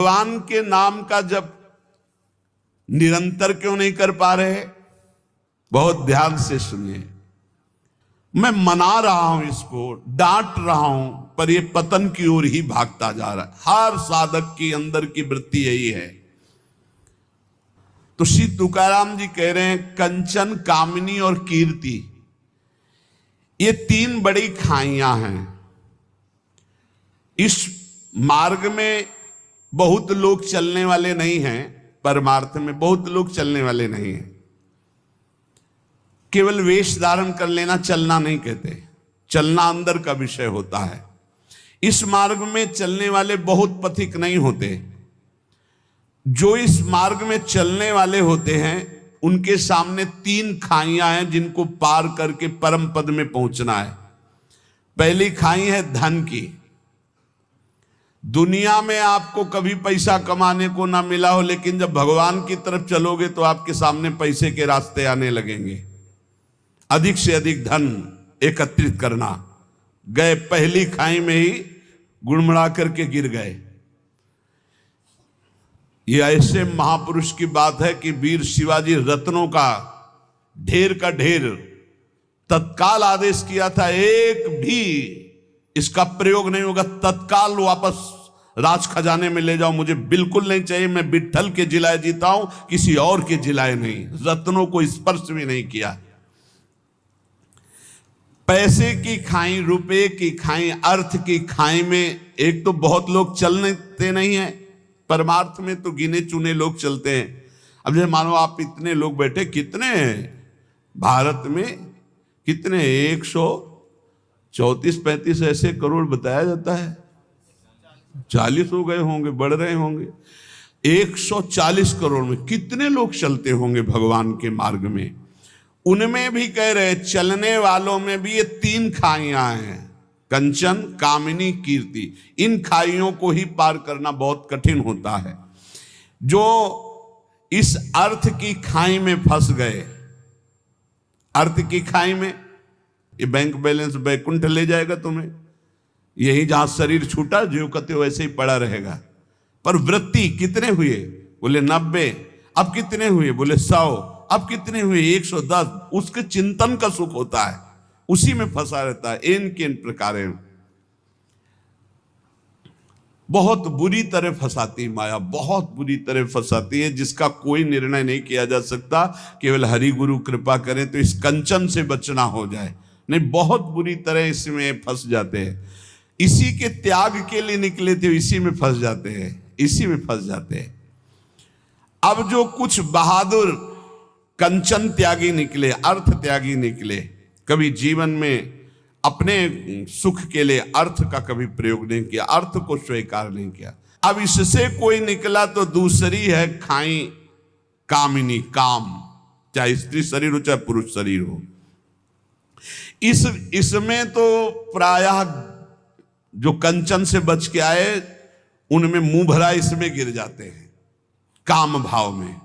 भगवान के नाम का जप निरंतर क्यों नहीं कर पा रहे? बहुत ध्यान से सुनिए। मैं मना रहा हूं, इसको डांट रहा हूं, पर यह पतन की ओर ही भागता जा रहा है। हर साधक की अंदर की वृत्ति यही है। तो श्री तुकाराम जी कह रहे हैं, कंचन, कामिनी और कीर्ति, ये तीन बड़ी खाइयां हैं। इस मार्ग में बहुत लोग चलने वाले नहीं हैं, परमार्थ में बहुत लोग चलने वाले नहीं हैं। केवल वेश धारण कर लेना चलना नहीं कहते, चलना अंदर का विषय होता है। इस मार्ग में चलने वाले बहुत पथिक नहीं होते। जो इस मार्ग में चलने वाले होते हैं उनके सामने तीन खाइयां हैं जिनको पार करके परम पद में पहुंचना है। पहली खाई है धन की। दुनिया में आपको कभी पैसा कमाने को ना मिला हो, लेकिन जब भगवान की तरफ चलोगे तो आपके सामने पैसे के रास्ते आने लगेंगे। अधिक से अधिक धन एकत्रित करना। गए पहली खाई में ही गुड़मड़ा करके गिर गए। ये ऐसे महापुरुष की बात है कि वीर शिवाजी रत्नों का ढेर तत्काल आदेश किया था, एक भी इसका प्रयोग नहीं होगा, तत्काल वापस राज खजाने में ले जाओ, मुझे बिल्कुल नहीं चाहिए। मैं विट्ठल के जिलाए जीता हूं, किसी और के जिलाए नहीं। रत्नों को स्पर्श भी नहीं किया। पैसे की खाई, रुपए की खाई, अर्थ की खाई में एक तो बहुत लोग चलते नहीं है। परमार्थ में तो गिने चुने लोग चलते हैं। अब जैसे मानो आप इतने लोग बैठे, कितने हैं भारत में? कितने? 134-35 ऐसे करोड़ बताया जाता है। 40 हो गए होंगे, बढ़ रहे होंगे। 140 करोड़ में कितने लोग चलते होंगे भगवान के मार्ग में? उनमें भी कह रहे, चलने वालों में भी ये तीन खाइयां हैं, कंचन, कामिनी, कीर्ति। इन खाइयों को ही पार करना बहुत कठिन होता है। जो इस अर्थ की खाई में फंस गए, अर्थ की खाई में, ये बैंक बैलेंस बैकुंठ ले जाएगा तुम्हें। यही जहां शरीर छूटा, जो कहते वैसे ही पड़ा रहेगा। पर वृत्ति कितने हुए? बोले 90। अब कितने हुए? बोले 100। अब कितने हुए? 110। उसके चिंतन का सुख होता है, उसी में फंसा रहता है। इन प्रकार बहुत बुरी तरह फंसाती माया, बहुत बुरी तरह फंसाती है, जिसका कोई निर्णय नहीं किया जा सकता। केवल हरि गुरु कृपा करें तो इस कंचन से बचना हो जाए, नहीं बहुत बुरी तरह इसमें फंस जाते हैं। इसी के त्याग के लिए निकले थे, इसी में फंस जाते हैं, इसी में फंस जाते हैं। अब जो कुछ बहादुर कंचन त्यागी निकले, अर्थ त्यागी निकले, कभी जीवन में अपने सुख के लिए अर्थ का कभी प्रयोग नहीं किया, अर्थ को स्वीकार नहीं किया। अब इससे कोई निकला तो दूसरी है खाई कामिनी, काम, चाहे स्त्री शरीर हो चाहे पुरुष शरीर हो। इसमें तो प्रायः जो कंचन से बच के आए उनमें मुंह भरा इसमें गिर जाते हैं। काम भाव में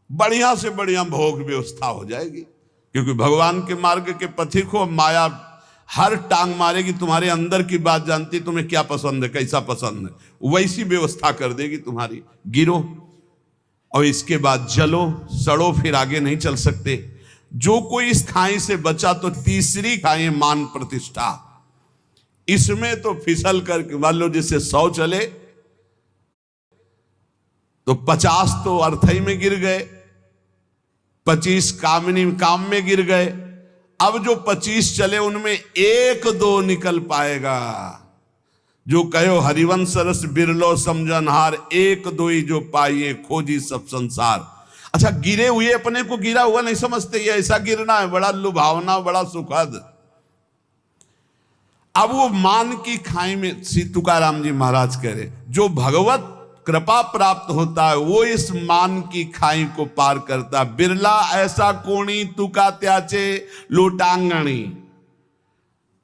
बढ़िया से बढ़िया भोग व्यवस्था हो जाएगी, क्योंकि भगवान के मार्ग के पथिक हो। माया हर टांग मारेगी, तुम्हारे अंदर की बात जानती, तुम्हें क्या पसंद है, कैसा पसंद है, वैसी व्यवस्था कर देगी तुम्हारी। गिरो और इसके बाद जलो सड़ो, फिर आगे नहीं चल सकते। जो कोई इस खाई से बचा तो तीसरी खाई मान प्रतिष्ठा। इसमें तो फिसल कर मान लो जैसे 100 चले तो 50 तो अर्थ ही में गिर गए, 25 कामिनी काम में गिर गए। अब जो 25 चले उनमें 1-2 निकल पाएगा। जो कहो हरिवंश रस बिरलो समझनहार, 1-2 ही जो पाइए खोजी सब संसार। अच्छा, गिरे हुए अपने को गिरा हुआ नहीं समझते, ये ऐसा गिरना है बड़ा लुभावना, बड़ा सुखद। अब वो मान की खाई में श्री तुकाराम जी महाराज कह रहे, जो भगवत कृपा प्राप्त होता है वो इस मान की खाई को पार करता। बिरला ऐसा कोणी तुका त्याचे लोटांगणी।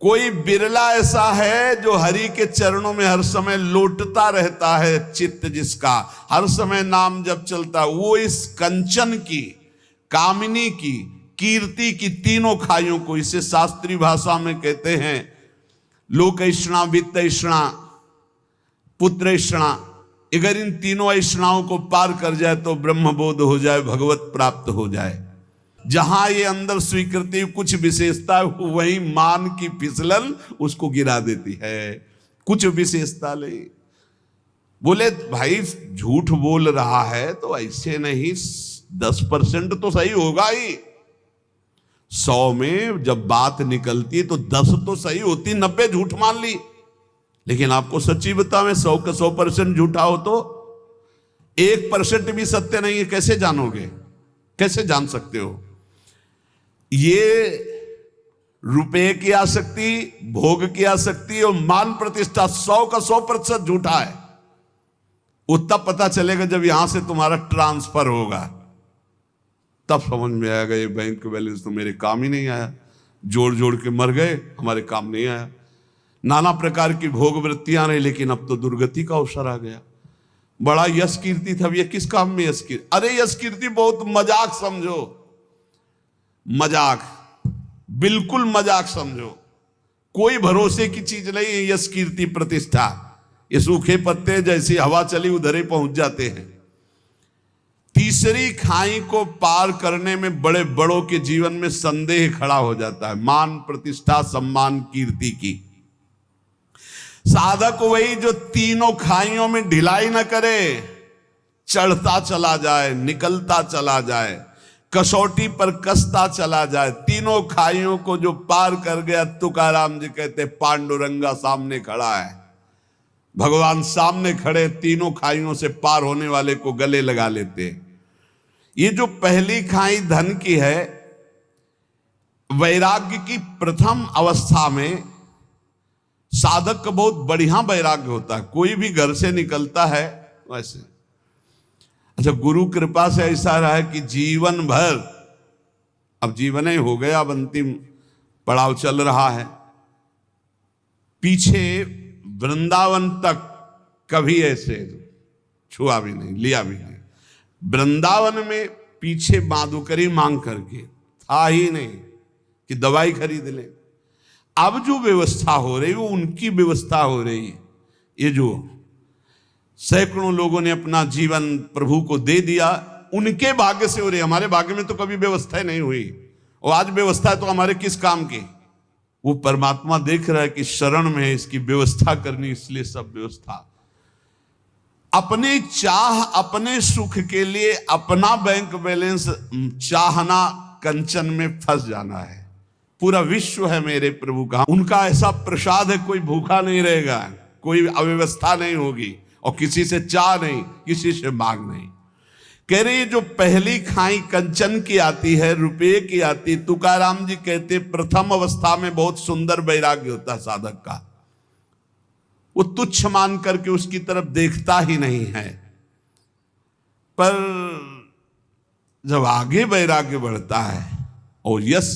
कोई बिरला ऐसा है जो हरि के चरणों में हर समय लौटता रहता है, चित्त जिसका हर समय नाम जब चलता, वो इस कंचन की, कामिनी की, कीर्ति की तीनों खाइयों को, इसे शास्त्रीय भाषा में कहते हैं लोक ऐषणा, वित्त ऐषणा, पुत्र ऐषणा, अगर इन तीनों ऐष्णाओं को पार कर जाए तो ब्रह्मबोध हो जाए, भगवत प्राप्त हो जाए। जहां ये अंदर स्वीकृति कुछ विशेषता, वही मान की फिसलन उसको गिरा देती है। कुछ विशेषता नहीं। बोले भाई झूठ बोल रहा है तो ऐसे नहीं, 10% तो सही होगा ही। 100 में जब बात निकलती तो 10 तो सही होती, 90 झूठ मान ली। लेकिन आपको सच्ची बताओ, 100 का 100% झूठा हो तो 1% भी सत्य नहीं है, कैसे जानोगे? कैसे जान सकते हो? ये रुपए की आसक्ति, भोग की आसक्ति और मान प्रतिष्ठा 100 का 100% झूठा है। वो तब पता चलेगा जब यहां से तुम्हारा ट्रांसफर होगा, तब समझ में आएगा ये बैंक बैलेंस तो मेरे काम ही नहीं आया। जोड़ जोड़ के मर गए, हमारे काम नहीं आया। नाना प्रकार की भोग वृत्तियां रही, लेकिन अब तो दुर्गति का अवसर आ गया। बड़ा यश कीर्ति था, ये किस काम में यश कीर्ति? अरे यश कीर्ति बहुत मजाक समझो, मजाक, बिल्कुल मजाक समझो। कोई भरोसे की चीज नहीं है यश कीर्ति प्रतिष्ठा। ये सूखे पत्ते जैसी हवा चली उधर ही पहुंच जाते हैं। तीसरी खाई को पार करने में बड़े बड़ों के जीवन में संदेह खड़ा हो जाता है, मान प्रतिष्ठा सम्मान कीर्ति की। साधक वही जो तीनों खाइयों में ढिलाई न करे, चढ़ता चला जाए, निकलता चला जाए, कसौटी पर कसता चला जाए। तीनों खाइयों को जो पार कर गया, तुकाराम जी कहते पांडुरंगा सामने खड़ा है। भगवान सामने खड़े, तीनों खाइयों से पार होने वाले को गले लगा लेते। ये जो पहली खाई धन की है, वैराग्य की प्रथम अवस्था में साधक का बहुत बढ़िया वैराग्य होता है। कोई भी घर से निकलता है वैसे, अच्छा गुरु कृपा से ऐसा रहा है कि जीवन भर, अब जीवन ही हो गया, अब अंतिम पड़ाव चल रहा है, पीछे वृंदावन तक कभी ऐसे छुआ भी नहीं, लिया भी नहीं। वृंदावन में पीछे माधुकरी मांग करके था ही नहीं कि दवाई खरीद ले। अब जो व्यवस्था हो रही है वो उनकी व्यवस्था हो रही है। ये जो सैकड़ों लोगों ने अपना जीवन प्रभु को दे दिया, उनके भाग्य से हो रही है। हमारे भाग्य में तो कभी व्यवस्था नहीं हुई, और आज व्यवस्था है तो हमारे किस काम की? वो परमात्मा देख रहा है कि शरण में है, इसकी व्यवस्था करनी, इसलिए सब व्यवस्था। अपने चाह, अपने सुख के लिए अपना बैंक बैलेंस चाहना, कंचन में फंस जाना है। पूरा विश्व है मेरे प्रभु का, उनका ऐसा प्रसाद है, कोई भूखा नहीं रहेगा, कोई अव्यवस्था नहीं होगी, और किसी से चाह नहीं, किसी से मांग नहीं। कह रही जो पहली खाई कंचन की आती है, रुपये की आती, तुकाराम जी कहते प्रथम अवस्था में बहुत सुंदर वैराग्य होता है साधक का। वो तुच्छ मान करके उसकी तरफ देखता ही नहीं है। पर जब आगे वैराग्य बढ़ता है और यश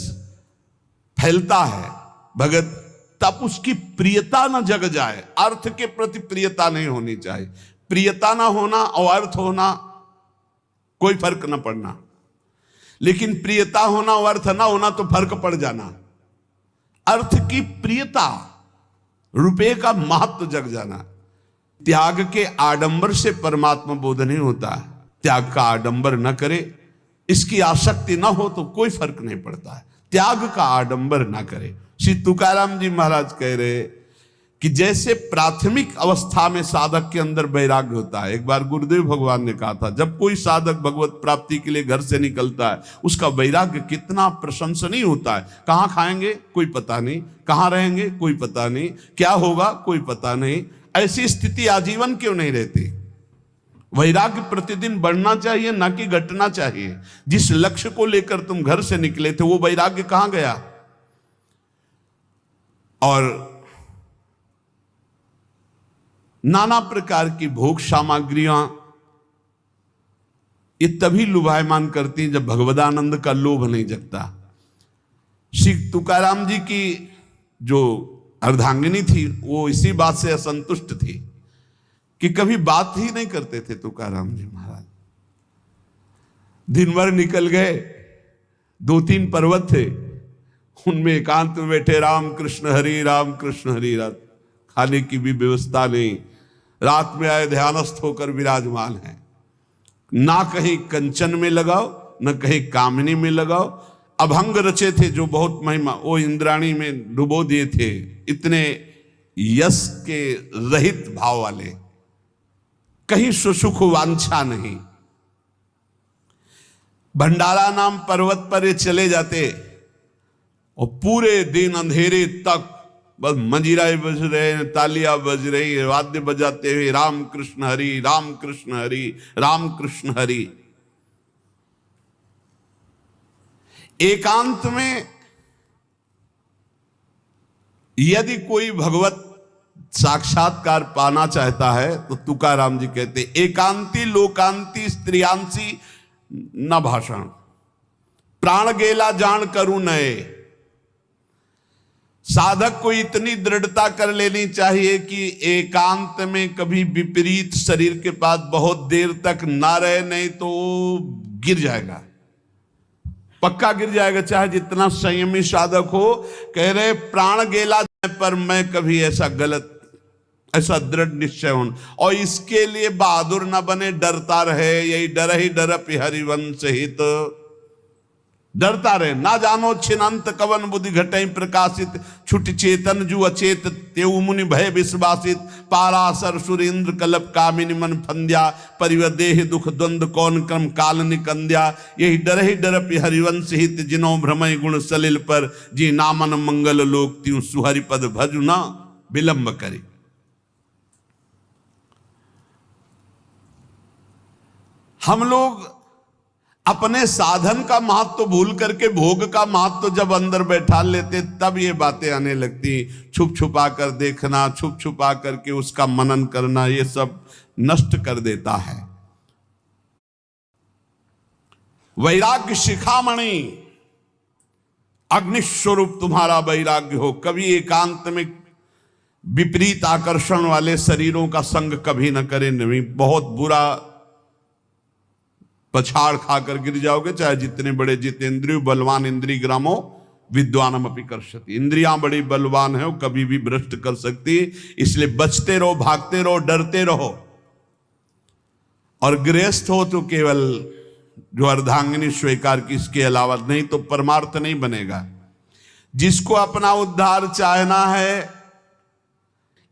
फैलता है भगत, तब उसकी प्रियता न जग जाए। अर्थ के प्रति प्रियता नहीं होनी चाहिए। प्रियता ना होना और अर्थ होना कोई फर्क न पड़ना, लेकिन प्रियता होना और अर्थ ना होना तो फर्क पड़ जाना। अर्थ की प्रियता, रुपये का महत्व जग जाना। त्याग के आडंबर से परमात्मा बोध नहीं होता। त्याग का आडंबर न करे, इसकी आसक्ति न हो तो कोई फर्क नहीं पड़ता है। त्याग का आडंबर ना करे। श्री तुकाराम जी महाराज कह रहे कि जैसे प्राथमिक अवस्था में साधक के अंदर वैराग्य होता है। एक बार गुरुदेव भगवान ने कहा था, जब कोई साधक भगवत प्राप्ति के लिए घर से निकलता है, उसका वैराग्य कितना प्रशंसनीय होता है। कहाँ खाएंगे कोई पता नहीं, कहाँ रहेंगे कोई पता नहीं, क्या होगा कोई पता नहीं। ऐसी स्थिति आजीवन क्यों नहीं रहती? वैराग्य प्रतिदिन बढ़ना चाहिए, ना कि घटना चाहिए। जिस लक्ष्य को लेकर तुम घर से निकले थे, वो वैराग्य कहाँ गया? और नाना प्रकार की भोग सामग्रियां ये तभी लुभायमान करती हैं जब भगवदानंद का लोभ नहीं जगता। श्री तुकाराम जी की जो अर्धांगिनी थी, वो इसी बात से असंतुष्ट थी कि कभी बात ही नहीं करते थे तुकाराम जी महाराज। दिन भर निकल गए, 2-3 पर्वत थे, उनमें एकांत में बैठे राम कृष्ण हरि राम कृष्ण हरि राम। खाने की भी व्यवस्था नहीं, रात में आए ध्यानस्थ होकर विराजमान है। ना कहीं कंचन में लगाओ, न कहीं कामिनी में लगाओ। अभंग रचे थे जो बहुत महिमा, वो इंद्राणी में डुबो दिए थे। इतने यश के रहित भाव वाले, कहीं सुसुख वांछा नहीं। भंडारा नाम पर्वत पर ये चले जाते और पूरे दिन अंधेरे तक बस मंजीराएं बज रहे, तालियां बज रही, वाद्य बजाते हुए राम कृष्ण हरि, राम कृष्ण हरि, राम कृष्ण हरि। एकांत में यदि कोई भगवत साक्षात्कार पाना चाहता है तो तुकाराम जी कहते, एकांती लोकांती स्त्रियांसी न भाषण, प्राण गेला जान करूं नए। साधक को इतनी दृढ़ता कर लेनी चाहिए कि एकांत में कभी विपरीत शरीर के पास बहुत देर तक ना रहे, नहीं तो गिर जाएगा, पक्का गिर जाएगा, चाहे जितना संयमी साधक हो। कह रहे प्राण गेला पर मैं कभी ऐसा गलत, ऐसा दृढ़ निश्चय हो, और इसके लिए बहादुर ना बने, डरता रहे। यही डर ही डर हरिवंश हित, डरता रहे। ना जानो छिनंत कवन बुद्धि घटई प्रकाशित, छुट चेतन जु अचेत तेउ मुनि भय विश्वासित। पारासर सुरेंद्र कलप कामिनी मन फंद्या, परिवदेह दुख द्वंद कौन क्रम काल निकंद्या। यही डर हरिवंश हित, जिनो भ्रमय गुण सलिल पर। जी नामन मंगल लोक त्यों सुहरिपद भजु ना विलंब करे। हम लोग अपने साधन का महत्व भूल करके भोग का महत्व जब अंदर बैठा लेते, तब ये बातें आने लगती। छुप छुपा कर देखना, छुप छुपा करके उसका मनन करना, ये सब नष्ट कर देता है। वैराग्य शिखामणि, अग्निस्वरूप तुम्हारा वैराग्य हो। कभी एकांत में विपरीत आकर्षण वाले शरीरों का संग कभी न करें, नहीं बहुत बुरा पछाड़ खाकर गिर जाओगे। चाहे जितने बड़े जितेंद्रिय बलवान इंद्रिय ग्रामो विद्वानम अपि कर्षति, इंद्रियां बड़ी बलवान है, वो कभी भी भ्रष्ट कर सकती। इसलिए बचते रहो, भागते रहो, डरते रहो। और गृहस्थ हो तो केवल जो अर्धांगिनी स्वीकार की, इसके अलावा नहीं तो परमार्थ नहीं बनेगा। जिसको अपना उद्धार चाहना है,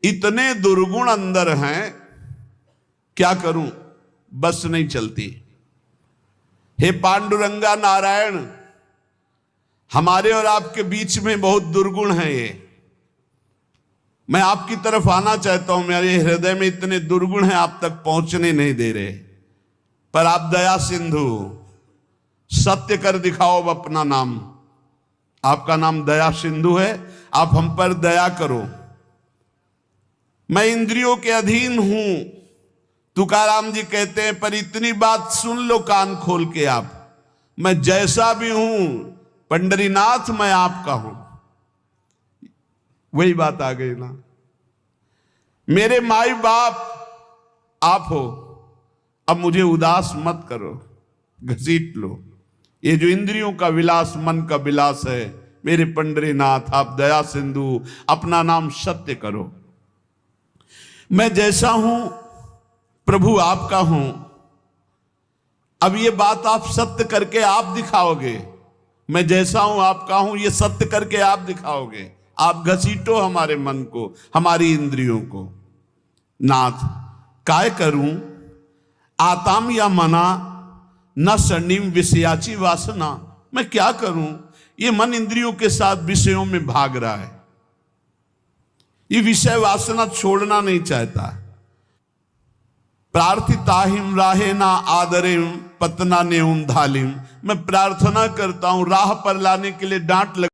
इतने दुर्गुण अंदर हैं, क्या करूं, बस नहीं चलती। हे पांडुरंगा नारायण, हमारे और आपके बीच में बहुत दुर्गुण है ये। मैं आपकी तरफ आना चाहता हूं, मेरे हृदय में इतने दुर्गुण हैं, आप तक पहुंचने नहीं दे रहे। पर आप दया सिंधु, सत्य कर दिखाओ अपना नाम। आपका नाम दया सिंधु है, आप हम पर दया करो। मैं इंद्रियों के अधीन हूं, तुकाराम जी कहते हैं, पर इतनी बात सुन लो कान खोल के आप, मैं जैसा भी हूं पंडरीनाथ, मैं आपका हूं। वही बात आ गई ना। मेरे माई बाप आप हो, अब मुझे उदास मत करो, घसीट लो। ये जो इंद्रियों का विलास, मन का विलास है, मेरे पंडरीनाथ आप दया सिंधु, अपना नाम सत्य करो। मैं जैसा हूं प्रभु आपका हूं। अब ये बात आप सत्य करके आप दिखाओगे। मैं जैसा हूं आपका हूं, ये सत्य करके आप दिखाओगे। आप घसीटो हमारे मन को, हमारी इंद्रियों को। नाथ काय करूं आताम या मना, न स्वर्णिम विषयाची वासना। मैं क्या करूं, ये मन इंद्रियों के साथ विषयों में भाग रहा है, ये विषय वासना छोड़ना नहीं चाहता। प्रार्थिताहिम राहे ना आदरेम पतना नेउम धालिम। मैं प्रार्थना करता हूं, राह पर लाने के लिए डांट लग